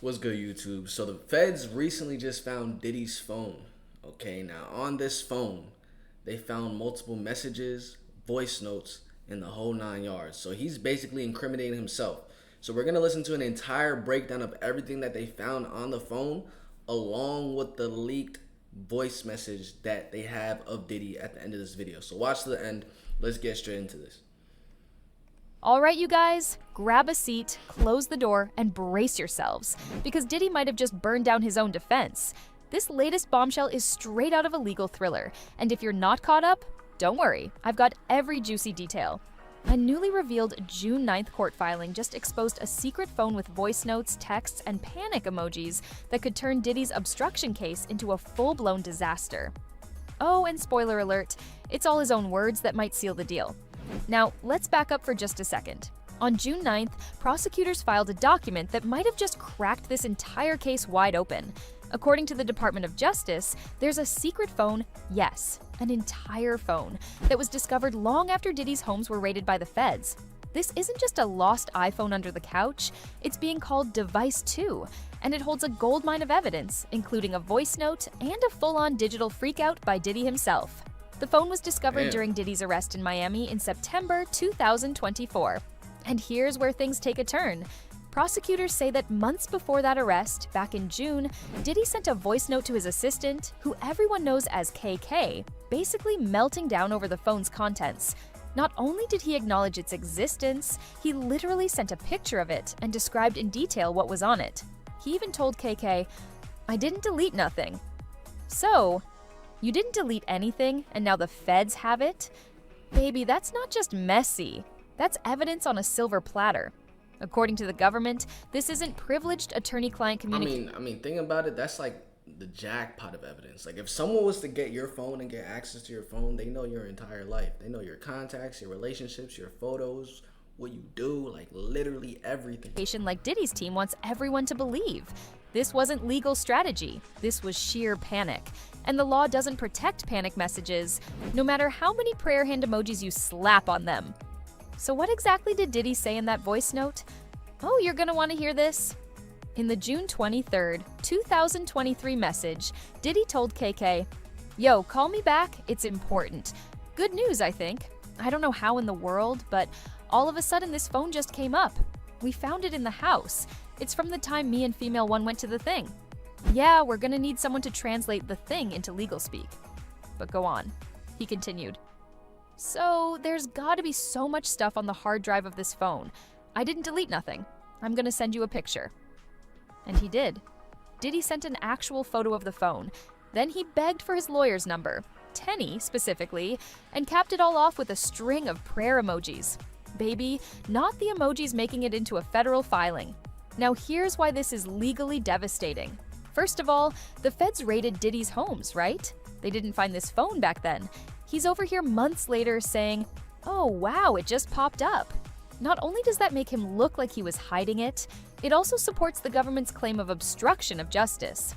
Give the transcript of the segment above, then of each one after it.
What's good, YouTube? So the feds recently just found Diddy's phone. Okay, now on this phone, they found multiple messages, voice notes, and the whole 9 yards. So he's basically incriminating himself. So we're gonna listen to an entire breakdown of everything that they found on the phone, along with the leaked voice message that they have of Diddy at the end of this video. So watch to the end. Let's get straight into this. All right, you guys, grab a seat, close the door, and brace yourselves, because Diddy might have just burned down his own defense. This latest bombshell is straight out of a legal thriller, and if you're not caught up, don't worry, I've got every juicy detail. A newly revealed June 9th court filing just exposed a secret phone with voice notes, texts, and panic emojis that could turn Diddy's obstruction case into a full-blown disaster. Oh, and spoiler alert, it's all his own words that might seal the deal. Now, let's back up for just a second. On June 9th, prosecutors filed a document that might have just cracked this entire case wide open. According to the Department of Justice, there's a secret phone, yes, an entire phone, that was discovered long after Diddy's homes were raided by the feds. This isn't just a lost iPhone under the couch, it's being called Device 2, and it holds a goldmine of evidence, including a voice note and a full-on digital freakout by Diddy himself. The phone was discovered during Diddy's arrest in Miami in September 2024. And here's where things take a turn. Prosecutors say that months before that arrest, back in June, Diddy sent a voice note to his assistant, who everyone knows as KK, basically melting down over the phone's contents. Not only did he acknowledge its existence, he literally sent a picture of it and described in detail what was on it. He even told KK, "I didn't delete nothing." So, you didn't delete anything, and now the feds have it? Baby, that's not just messy. That's evidence on a silver platter. According to the government, this isn't privileged attorney-client communication. I mean, think about it. That's like the jackpot of evidence. Like if someone was to get your phone and get access to your phone, they know your entire life. They know your contacts, your relationships, your photos, what you do, like literally everything. Like Diddy's team wants everyone to believe. This wasn't legal strategy. This was sheer panic. And the law doesn't protect panic messages, no matter how many prayer hand emojis you slap on them. So what exactly did Diddy say in that voice note? Oh, you're gonna want to hear this. In the June 23rd, 2023 message, Diddy told KK, "Yo, call me back, it's important." Good news, I think. I don't know how in the world, but all of a sudden this phone just came up. We found it in the house. It's from the time me and Female One went to the thing. Yeah, we're gonna need someone to translate the thing into legal speak. But go on. He continued. So, there's gotta be so much stuff on the hard drive of this phone. I didn't delete nothing. I'm gonna send you a picture. And he did. Diddy sent an actual photo of the phone. Then he begged for his lawyer's number, Tenny specifically, and capped it all off with a string of prayer emojis. Baby, not the emojis making it into a federal filing. Now here's why this is legally devastating. First of all, the feds raided Diddy's homes, right? They didn't find this phone back then. He's over here months later saying, "Oh wow, it just popped up." Not only does that make him look like he was hiding it, it also supports the government's claim of obstruction of justice.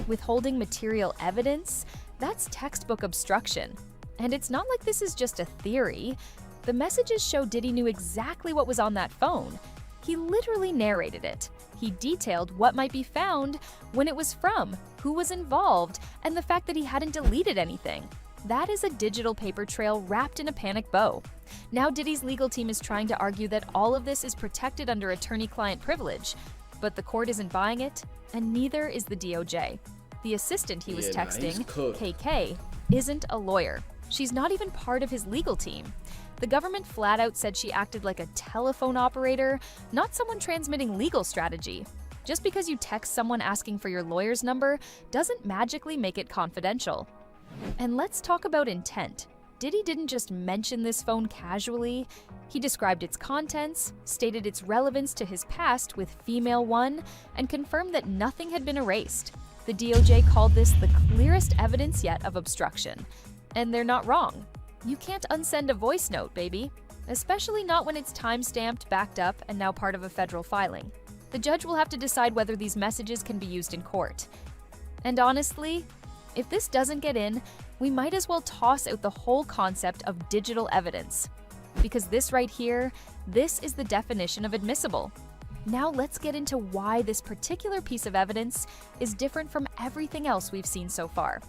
Withholding material evidence? That's textbook obstruction. And it's not like this is just a theory. The messages show Diddy knew exactly what was on that phone. He literally narrated it. He detailed what might be found, when it was from, who was involved, and the fact that he hadn't deleted anything. That is a digital paper trail wrapped in a panic bow. Now Diddy's legal team is trying to argue that all of this is protected under attorney-client privilege, but the court isn't buying it, and neither is the DOJ. The assistant he was texting, KK, isn't a lawyer. She's not even part of his legal team. The government flat out said she acted like a telephone operator, not someone transmitting legal strategy. Just because you text someone asking for your lawyer's number doesn't magically make it confidential. And let's talk about intent. Diddy didn't just mention this phone casually. He described its contents, stated its relevance to his past with Female One, and confirmed that nothing had been erased. The DOJ called this the clearest evidence yet of obstruction. And they're not wrong. You can't unsend a voice note, baby. Especially not when it's time-stamped, backed up, and now part of a federal filing. The judge will have to decide whether these messages can be used in court. And honestly, if this doesn't get in, we might as well toss out the whole concept of digital evidence. Because this right here, this is the definition of admissible. Now let's get into why this particular piece of evidence is different from everything else we've seen so far.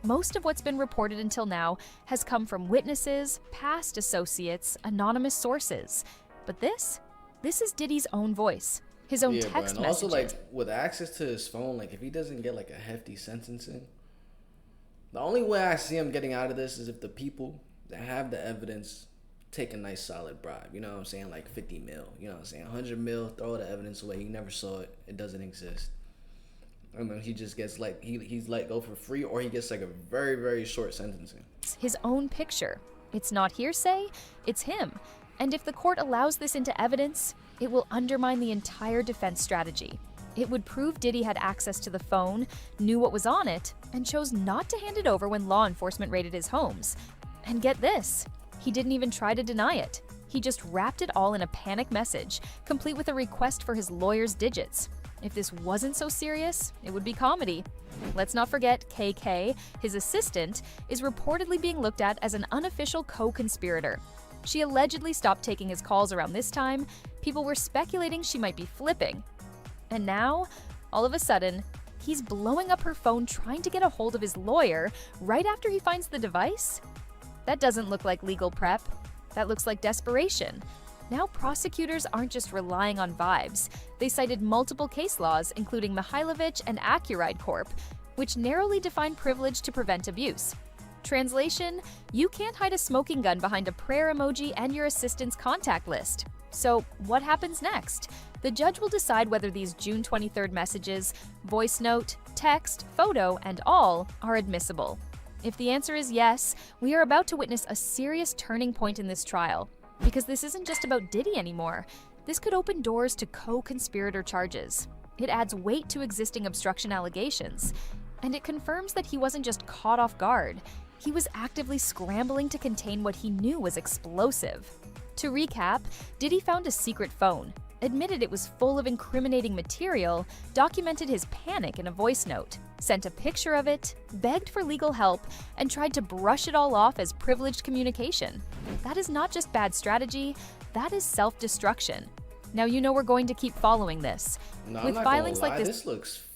Most of what's been reported until now has come from witnesses, past associates, anonymous sources. But this is Diddy's own voice, his own text and messages. also, like, with access to his phone, like, if he doesn't get, like, a hefty sentencing, the only way I see him getting out of this is if the people that have the evidence take a nice solid bribe. You know what I'm saying? Like 50 mil. You know what I'm saying? 100 mil, throw the evidence away. You never saw it. It doesn't exist. And then he just gets, like, he's let go for free, or he gets, like, a very, very short sentencing. His own picture. It's not hearsay, it's him. And if the court allows this into evidence, it will undermine the entire defense strategy. It would prove Diddy had access to the phone, knew what was on it, and chose not to hand it over when law enforcement raided his homes. And get this, he didn't even try to deny it. He just wrapped it all in a panic message, complete with a request for his lawyer's digits. If this wasn't so serious, it would be comedy. Let's not forget KK, his assistant, is reportedly being looked at as an unofficial co-conspirator. She allegedly stopped taking his calls around this time. People were speculating she might be flipping. And now, all of a sudden, he's blowing up her phone trying to get a hold of his lawyer right after he finds the device? That doesn't look like legal prep. That looks like desperation. Now prosecutors aren't just relying on vibes. They cited multiple case laws, including Mihailovich and Accuride Corp., which narrowly define privilege to prevent abuse. Translation, you can't hide a smoking gun behind a prayer emoji and your assistant's contact list. So what happens next? The judge will decide whether these June 23rd messages, voice note, text, photo, and all are admissible. If the answer is yes, we are about to witness a serious turning point in this trial. Because this isn't just about Diddy anymore. This could open doors to co-conspirator charges. It adds weight to existing obstruction allegations. And it confirms that he wasn't just caught off guard. He was actively scrambling to contain what he knew was explosive. To recap, Diddy found a secret phone, admitted it was full of incriminating material, documented his panic in a voice note, sent a picture of it, begged for legal help, and tried to brush it all off as privileged communication. That is not just bad strategy, that is self-destruction. Now you know we're going to keep following this. No, With I'm not filings gonna lie. like this This looks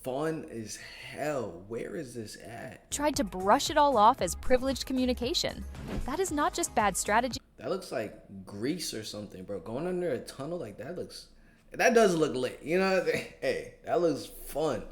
fun as hell. Where is this at? tried to brush it all off as privileged communication. That is not just bad strategy. That looks like Grease or something, bro. Going under a tunnel like that that does look lit. You know what I mean? Hey, that looks fun.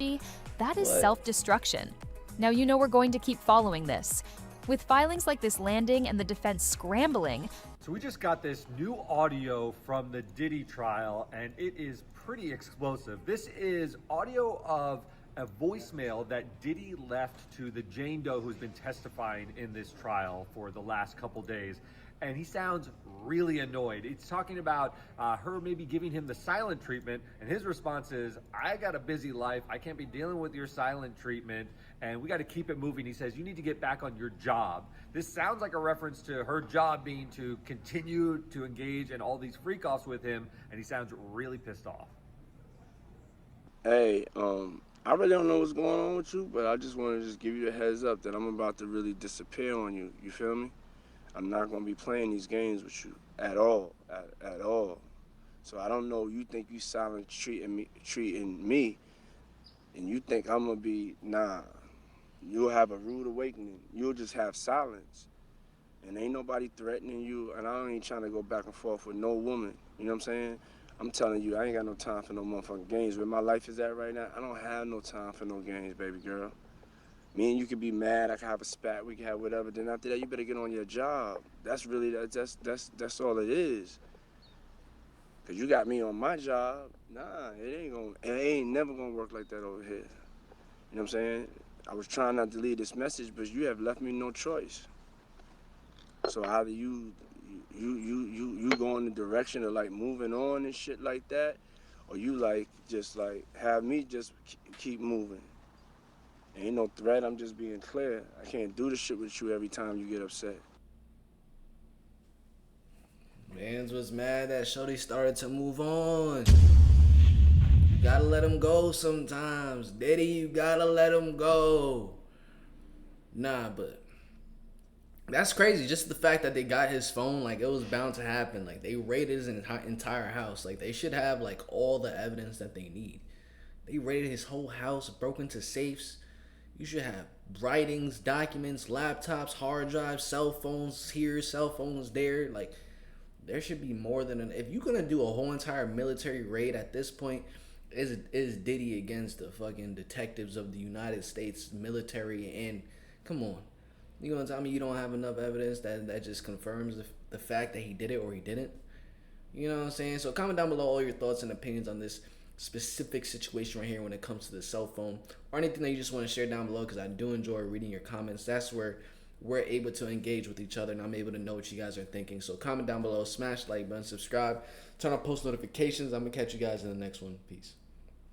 That is What? self-destruction. Now you know we're going to keep following this. With filings like this landing and the defense scrambling, So we just got this new audio from the Diddy trial, and it is pretty explosive. This is audio of a voicemail that Diddy left to the Jane Doe who's been testifying in this trial for the last couple days. And he sounds really annoyed. He's talking about her maybe giving him the silent treatment, and his response is, I got a busy life. I can't be dealing with your silent treatment, and we got to keep it moving. He says, you need to get back on your job. This sounds like a reference to her job being to continue to engage in all these freak-offs with him, and he sounds really pissed off. Hey, I really don't know what's going on with you, but I just want to just give you a heads up that I'm about to really disappear on you. You feel me? I'm not going to be playing these games with you at all, at all. So I don't know, you think you silent treating me, and you think I'm going to be, nah. You'll have a rude awakening. You'll just have silence. And ain't nobody threatening you, and I ain't trying to go back and forth with no woman. You know what I'm saying? I'm telling you, I ain't got no time for no motherfucking games. Where my life is at right now, I don't have no time for no games, baby girl. Me and you could be mad, I could have a spat, we could have whatever. Then after that, you better get on your job. That's really, that's all it is. Cause you got me on my job. Nah, it ain't never gonna work like that over here. You know what I'm saying? I was trying not to leave this message, but you have left me no choice. So either you go in the direction of like moving on and shit like that, or you like just like have me just keep moving. Ain't no threat, I'm just being clear. I can't do this shit with you every time you get upset. Mans was mad that Shorty started to move on. You gotta let him go sometimes. Diddy, you gotta let him go. Nah, but That's crazy. Just the fact that they got his phone, like it was bound to happen. Like they raided his entire house. Like they should have like all the evidence that they need. They raided his whole house, broke into safes. You should have writings, documents, laptops, hard drives, cell phones here, cell phones there. Like there should be more than an. If you're gonna do a whole entire military raid at this point, is Diddy against the fucking detectives of the United States military? And come on, you gonna tell me you don't have enough evidence that just confirms the fact that he did it or he didn't? You know what I'm saying? So comment down below all your thoughts and opinions on this specific situation right here when it comes to the cell phone, or anything that you just want to share down below, because I do enjoy reading your comments. That's where we're able to engage with each other and I'm able to know what you guys are thinking. So comment down below, smash the like button, subscribe, turn on post notifications. I'm gonna catch you guys in the next one. Peace.